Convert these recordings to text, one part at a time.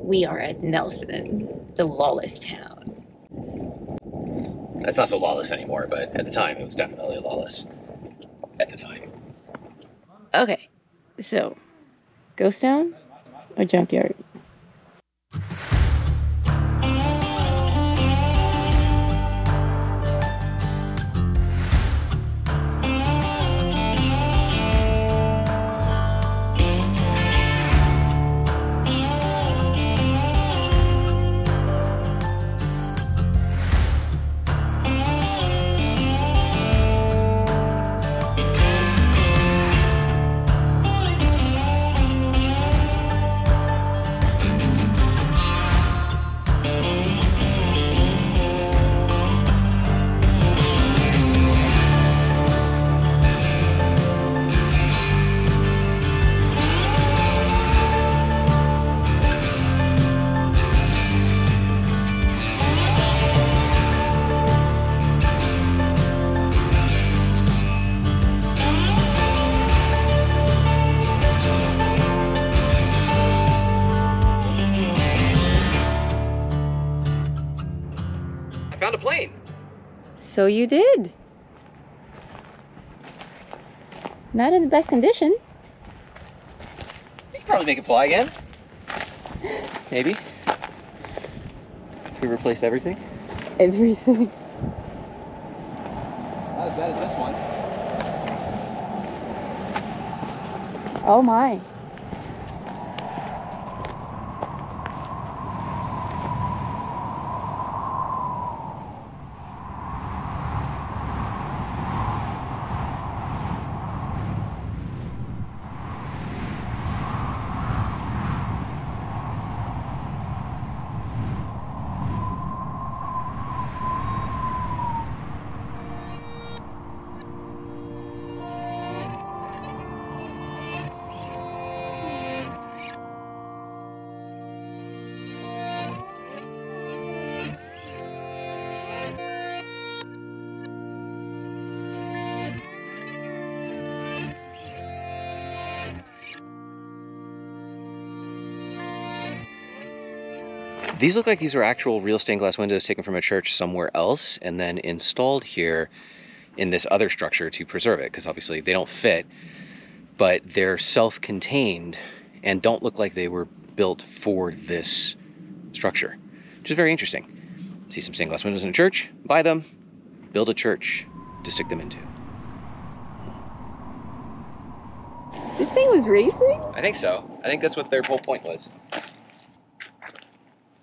We are at Nelson, the lawless town. It's not so lawless anymore, but at the time it was definitely lawless. At the time. Okay, so ghost town or junkyard? Found a plane. So you did. Not in the best condition. We could probably make it fly again. Maybe. If we replaced everything. Everything. Not as bad as this one. Oh my. These look like these are actual real stained glass windows taken from a church somewhere else and then installed here in this other structure to preserve it, because obviously they don't fit, but they're self-contained and don't look like they were built for this structure, which is very interesting. See some stained glass windows in a church, buy them, build a church to stick them into. This thing was racing? I think so. I think that's what their whole point was.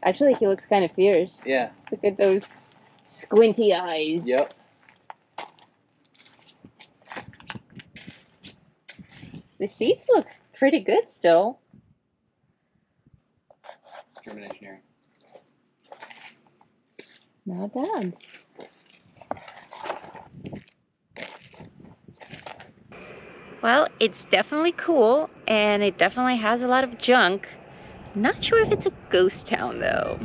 Actually, he looks kind of fierce. Yeah. Look at those squinty eyes. Yep. The seats looks pretty good still. German engineering. Not bad. Well, it's definitely cool, and it definitely has a lot of junk. Not sure if it's a ghost town, though.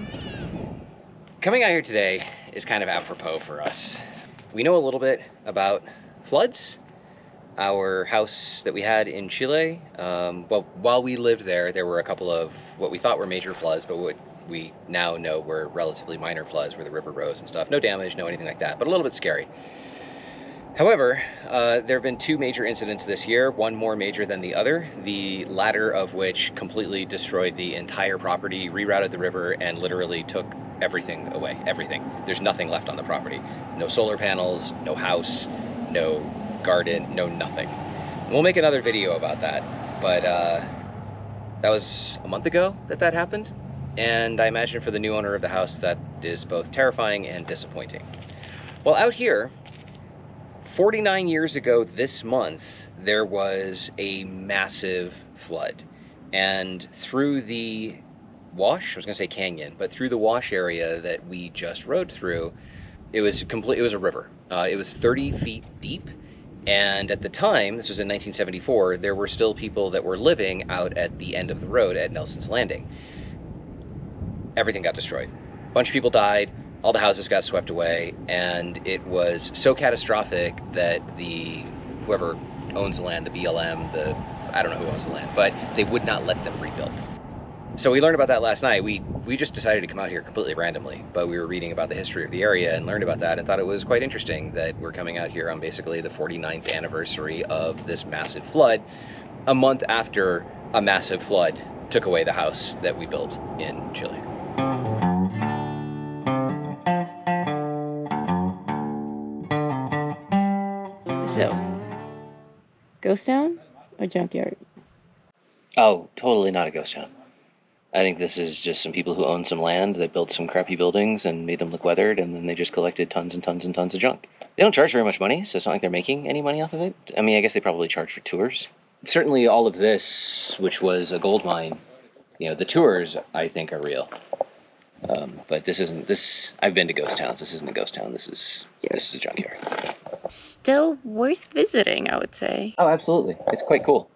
Coming out here today is kind of apropos for us. We know a little bit about floods. Our house that we had in Chile, well, while we lived there, there were a couple of what we thought were major floods, but what we now know were relatively minor floods where the river rose and stuff. No damage, no anything like that, but a little bit scary. However, there have been two major incidents this year, one more major than the other, the latter of which completely destroyed the entire property, rerouted the river, and literally took everything away, everything. There's nothing left on the property. No solar panels, no house, no garden, no nothing. And we'll make another video about that, but that was a month ago that happened, and I imagine for the new owner of the house that is both terrifying and disappointing. Well, out here, 49 years ago this month, there was a massive flood. And through the wash, I was gonna say canyon, but through the wash area that we just rode through, it was a river. It was 30 feet deep. And at the time, this was in 1974, there were still people that were living out at the end of the road at Nelson's Landing. Everything got destroyed. A bunch of people died. All the houses got swept away, and it was so catastrophic that whoever owns the land, the BLM, I don't know who owns the land, but they would not let them rebuild. So we learned about that last night. We just decided to come out here completely randomly, but we were reading about the history of the area and learned about that and thought it was quite interesting that we're coming out here on basically the 49th anniversary of this massive flood, a month after a massive flood took away the house that we built in Chile. So, ghost town or junkyard? Oh, totally not a ghost town. I think this is just some people who owned some land that built some crappy buildings and made them look weathered, and then they just collected tons and tons and tons of junk. They don't charge very much money, so it's not like they're making any money off of it. I mean, I guess they probably charge for tours. Certainly all of this, which was a gold mine, the tours, I think, are real. But this isn't, I've been to ghost towns. This isn't a ghost town. This is a junkyard. Still worth visiting, I would say. Oh, absolutely. It's quite cool.